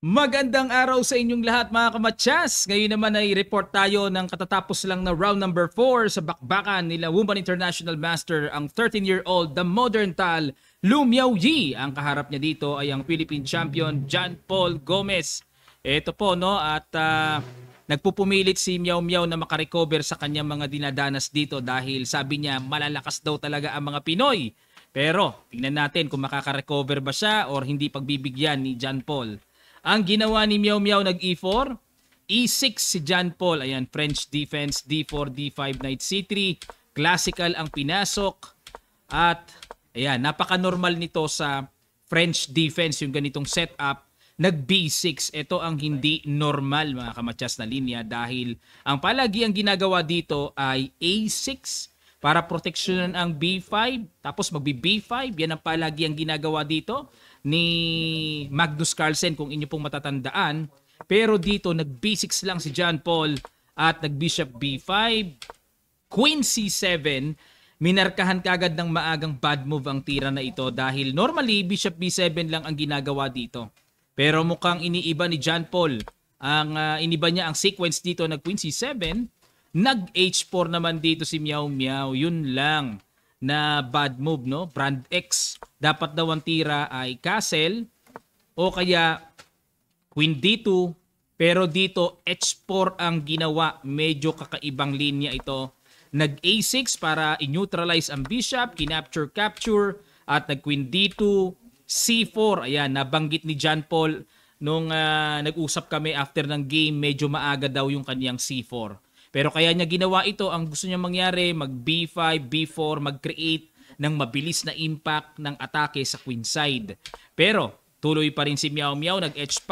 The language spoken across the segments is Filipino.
Magandang araw sa inyong lahat mga kamatsas! Ngayon naman ay report tayo ng katatapos lang na round number 4 sa bakbakan nila Woman International Master, ang 13-year-old The Modern Tal, Lu Miaoyi. Ang kaharap niya dito ay ang Philippine Champion John Paul Gomez. Ito po no at nagpupumilit si Miao Miao na makarecover sa kanyang mga dinadanas dito dahil sabi niya malalakas daw talaga ang mga Pinoy. Pero tingnan natin kung makaka-recover ba siya or hindi pagbibigyan ni John Paul. Ang ginawa ni Miao Miao nag-E4, E6 si John Paul. Ayan, French defense, D4, D5, Knight C3. Classical ang pinasok. At ayan, napaka-normal nito sa French defense, yung ganitong setup. Nag-B6. Ito ang hindi normal mga kamatsas na linya dahil ang palagi ang ginagawa dito ay A6 para proteksyonan ang B5. Tapos magbi-B5. Yan ang palagi ang ginagawa dito ni Magnus Carlsen kung inyo pong matatandaan. Pero dito nag-B6 lang si John Paul at nag-Bishop B5, Queen C7. Minarkahan kagad ng maagang bad move ang tira na ito dahil normally Bishop B7 lang ang ginagawa dito. Pero mukhang iniiba ni John Paul. Iniba niya ang sequence dito, nag Queen C7, nag-H4 naman dito si Miao Miao. Yun lang na bad move, no? Brand X. Dapat daw ang tira ay castle o kaya Queen D2. Pero dito H4 ang ginawa. Medyo kakaibang linya ito. Nag A6 para i-neutralize ang bishop, kinapture-capture at nag Queen D2, C4. Ayan, nabanggit ni John Paul nung nag-usap kami after ng game, medyo maaga daw yung kaniyang C4. Pero kaya niya ginawa ito, ang gusto niya mangyari, mag B5, B4, mag-create ng mabilis na impact ng atake sa queen side. Pero tuloy pa rin si Miao Miao, nag H5,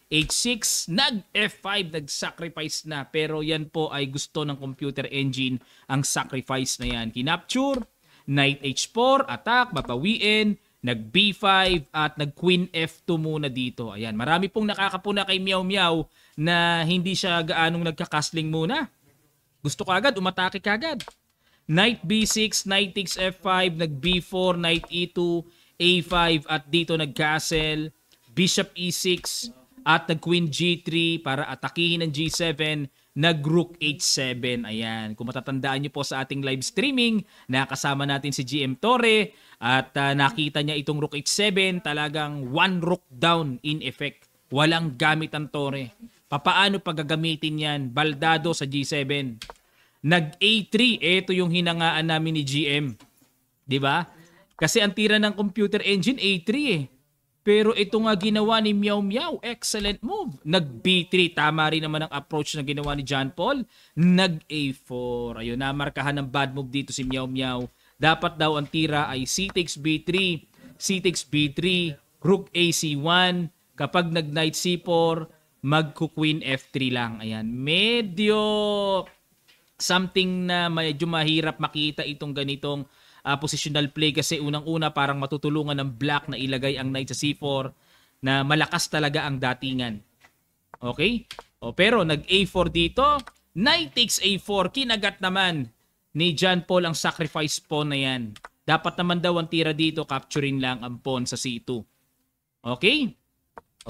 H6, nag F5, nag-sacrifice na. Pero yan po ay gusto ng computer engine, ang sacrifice na yan. Kinapture, Knight H4, attack, babawiin, nag B5 at nag Queen F2 muna dito. Ayan, marami pong nakakapuna kay Miao Miao na hindi siya gaanong nagkakasling muna. Gusto kagad, umatake kagad. Knight B6, Knight takes F5, nag B4, Knight E2, A5 at dito nag-castle, Bishop E6 at nag Queen G3 para atakihin ng G7, nag-Rook H7. Ayan, kung matatandaan niyo po sa ating live streaming, nakasama natin si GM Torre at nakita niya itong Rook H7, talagang one rook down in effect. Walang gamit ang Torre. Papaano paggagamitin yan? Baldado sa G7. Nag-A3. Ito yung hinangaan namin ni GM. Diba? Kasi ang tira ng computer engine, A3 eh. Pero ito nga ginawa ni Miao Miao. Excellent move. Nag-B3. Tama rin naman ang approach na ginawa ni John Paul. Nag-A4. Ayun, namarkahan ng bad move dito si Miao Miao. Dapat daw ang tira ay C takes B3, C takes B3, Rook AC1. Kapag nag-Knight C4, mag-Queen F3 lang. Ayan, medyo something na medyo mahirap makita itong ganitong positional play kasi unang-una parang matutulungan ng black na ilagay ang knight sa C4 na malakas talaga ang datingan. Okay? Pero nag-A4 dito, knight takes A4, kinagat naman ni John Paul ang sacrifice pawn na yan. Dapat naman daw ang tira dito, capturing lang ang pawn sa C2. Okay?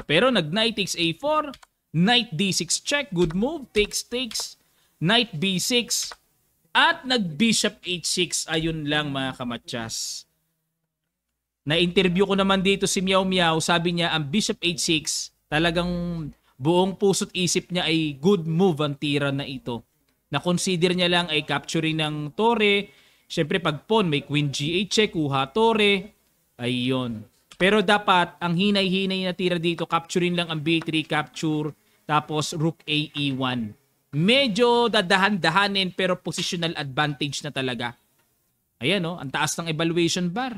Pero nag-knight takes A4, knight D6 check, good move, takes, knight B6, at nag-bishop H6. Ayun lang mga kamatsas. Na-interview ko naman dito si Miao Miao, sabi niya ang bishop H6, talagang buong puso't isip niya ay good move ang tira na ito. Na-consider niya lang ay capturing ng Torre. Siyempre pag pawn may Queen G8 check, kuha Torre. Ayun. Pero dapat, ang hinay-hinay na tira dito, capturing lang ang B3, capture, tapos Rook A E1. Medyo dadahan-dahanin pero positional advantage na talaga. Ayan ang taas ng evaluation bar.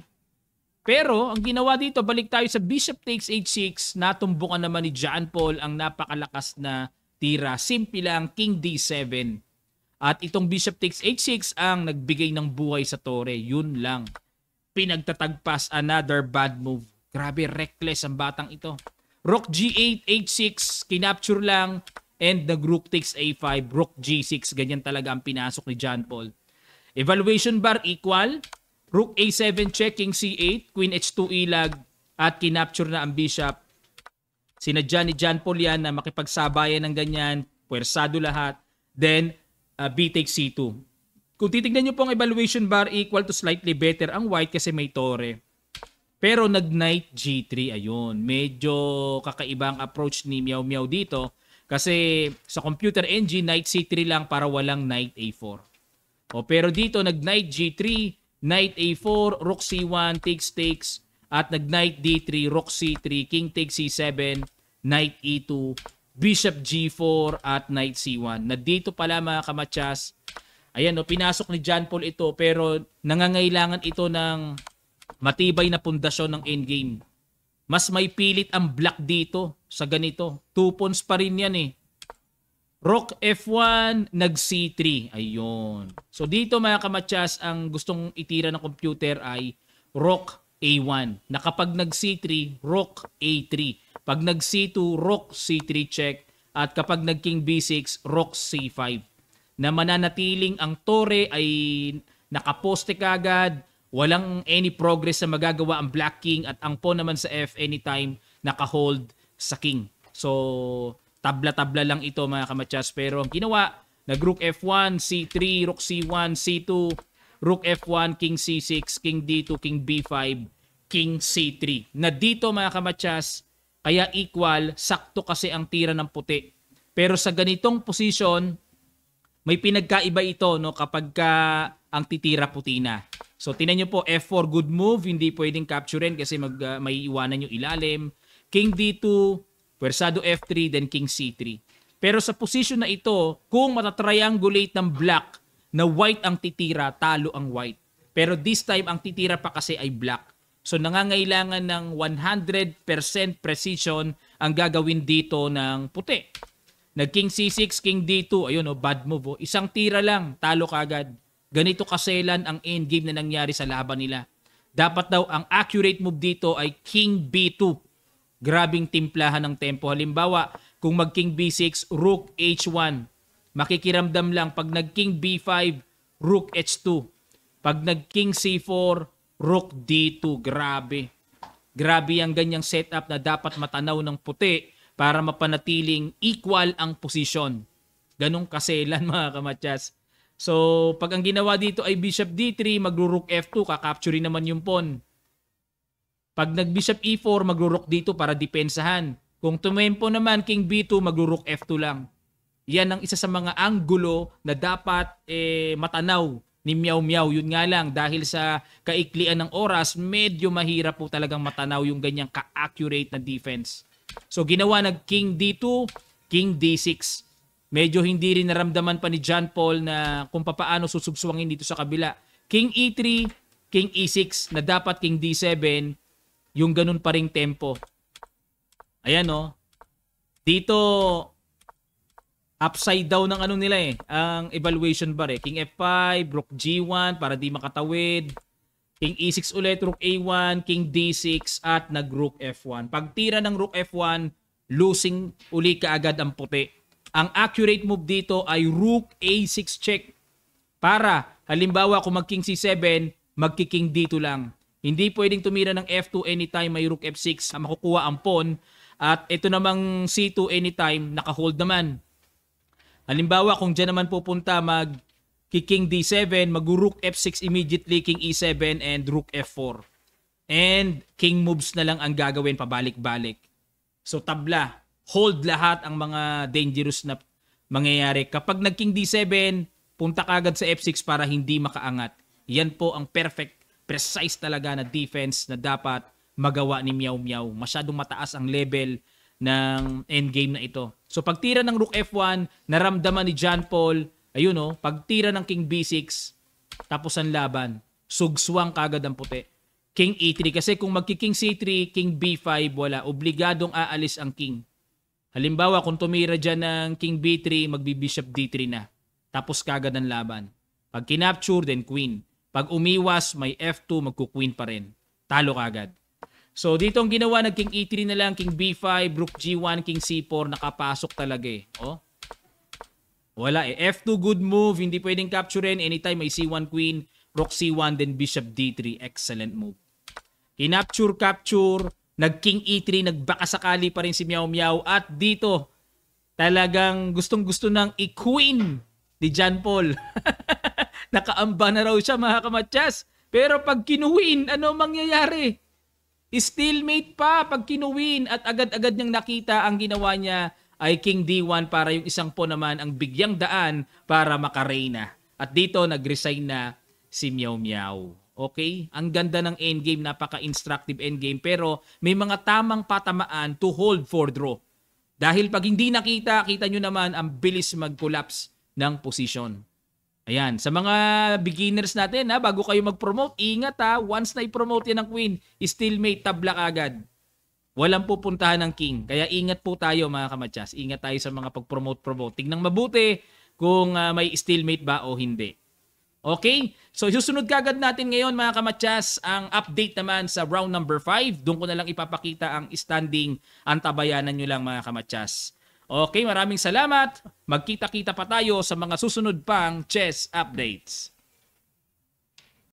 Pero, ang ginawa dito, balik tayo sa Bishop takes H6, natumbukan naman ni John Paul ang napakalakas na tira. Simple lang, King D7. At itong Bishop takes H6 ang nagbigay ng buhay sa Torre. Yun lang. Pinagtatagpas, another bad move. Grabe, reckless ang batang ito. Rook G8, H6, kinapture lang, and nag-Rook takes A5, Rook G6. Ganyan talaga ang pinasok ni John Paul. Evaluation bar equal, Rook A7 check, King C8, Queen H2 ilag, at kinapture na ang Bishop Sinadya ni John Paul yan na makipagsabayan ng ganyan, puwersado lahat, then B takes C2. Kung titignan nyo po ang evaluation bar, equal to slightly better ang white kasi may tore. Pero nag-knight G3, ayun. Medyo kakaibang approach ni Meow Meow dito kasi sa computer engine, knight C3 lang para walang knight A4. Pero dito, nag-knight G3, knight A4, rook C1, takes, at nag-knight D3, rook C3, king takes C7, knight E2, bishop G4, at knight C1. Na dito pala mga kamatsas, ayan, pinasok ni John Paul ito pero nangangailangan ito ng matibay na pundasyon ng endgame. Mas may pilit ang black dito sa ganito. 2 pawns pa rin yan eh. Rook F1, nag C3. Ayun. So dito mga kamatsas, ang gustong itira ng computer ay rook A1. Na kapag nag C3, rook A3. Pag nag C2, rook C3 check. At kapag nag king B6, rook C5. Na mananatiling ang tore ay nakaposte kagad, walang any progress na magagawa ang black king at ang pawn naman sa F anytime nakahold sa king. So tabla-tabla lang ito mga kamatsas, pero ang ginawa, nag-rook F1, C3, rook C1, C2, rook F1, king C6, king D2, king B5, king C3. Na dito mga kamatsas, kaya equal, sakto kasi ang tira ng puti. Pero sa ganitong position, may pinagkaiba ito no kapag ang titira puti na. So tinan nyo po, F4 good move, hindi pwedeng capturein kasi may iwanan yung ilalim. King D2, pwersado F3, then king C3. Pero sa position na ito, kung matatriangulate ng black na white ang titira, talo ang white. Pero this time, ang titira pa kasi ay black. So nangangailangan ng 100% precision ang gagawin dito ng puti. Nag king C6, king D2, ayun bad move. Isang tira lang, talo kagad. Ganito kaselan ang endgame na nangyari sa laban nila. Dapat daw ang accurate move dito ay king B2. Grabing timplahan ng tempo. Halimbawa, kung mag king B6, rook H1. Makikiramdam lang. Pag nag king B5, rook H2. Pag nag king C4, rook D2. Grabe. Grabe ang ganyang setup na dapat matanaw ng puti para mapanatiling equal ang posisyon. Ganong kaselan mga kamatsas. So, pag ang ginawa dito ay bishop D3, magro-rook F2, kakapture naman yung pawn. Pag nag-bishop E4, magro-rook dito para depensahan. Kung tumempo naman, king B2, magro-rook F2 lang. Yan ang isa sa mga anggulo na dapat matanaw ni Meow Meow. Yun nga lang, dahil sa kaiklian ng oras, medyo mahirap po talagang matanaw yung ganyang ka-accurate na defense. So, ginawa nag king D2, king D6. Medyo hindi rin naramdaman pa ni John Paul na kung paano susubswangin dito sa kabila. King E3, king E6 na dapat king D7, yung ganun pa ring tempo. Ayan dito upside down ng ano nila ang evaluation bar King F5, rook G1 para di makatawid. King E6 ulit, rook A1, king D6 at nag-rook F1. Pag tira ng rook F1, losing uli kaagad ang puti. Ang accurate move dito ay rook A6 check. Para halimbawa kung mag king C7, magki-king D2 lang. Hindi pwedeng tumira ng F2 anytime may rook F6 na makukuha ang pawn. At ito namang C2 anytime, naka-hold naman. Halimbawa, kung dyan naman pupunta mag-king D7, mag-rook F6 immediately, king E7, and rook F4. And king moves na lang ang gagawin pabalik-balik. So tabla, hold lahat ang mga dangerous na mangyayari. Kapag nag-king D7, punta kagad sa F6 para hindi makaangat. Yan po ang perfect, precise talaga na defense na dapat magawa ni Meow Meow. Masyadong mataas ang level ng endgame na ito. So pagtira ng rook F1, naramdaman ni John Paul, ayun pagtira ng king B6, tapos ang laban, sugswang kagad ang puti. King E3, kasi kung magki-king C3, king B5, wala. Obligadong aalis ang king. Halimbawa, kung tumira dyan ng king B3, magbi-bishop D3 na. Tapos kagad ang laban. Pag kinapture, then queen. Pag umiwas, may F2, magku-queen pa rin. Talo kagad. So dito ang ginawa, nag king E3 na lang, king B5, rook G1, king C4, nakapasok talaga Wala F2 good move, hindi pwedeng capturein. Anytime may C1 queen, rook C1, then bishop D3, excellent move. Kinapture, capture, Nag-king E3, nagbakasakali pa rin si Meow Meow. At dito, talagang gustong-gusto ng i-queen ni John Paul. Nakaamba na raw siya mga kamatsas. Pero pag kinuwin, ano mangyayari? Stalemate pa pag kinuwin at agad-agad niyang nakita ang ginawa niya ay King D1 para yung isang po naman ang bigyang daan para makareyna. At dito nag-resign na si Meow Meow. Okay? Ang ganda ng endgame, napaka-instructive endgame pero may mga tamang patamaan to hold for draw. Dahil pag hindi nakita, kita nyo naman ang bilis mag-collapse ng position. Ayan, sa mga beginners natin ha, bago kayo mag-promote, ingat ha, once na i-promote yan ng queen, stalemate, tabla agad. Walang pupuntahan ng king. Kaya ingat po tayo mga kamatsas. Ingat tayo sa mga pag-promote. Tingnan mabuti kung may stalemate ba o hindi. Okay? So susunod kagad natin ngayon mga kamatsas ang update naman sa round number 5. Doon ko na lang ipapakita ang standing. Antabayanan nyo lang mga kamatsas. Okay, maraming salamat. Magkita-kita pa tayo sa mga susunod pang chess updates.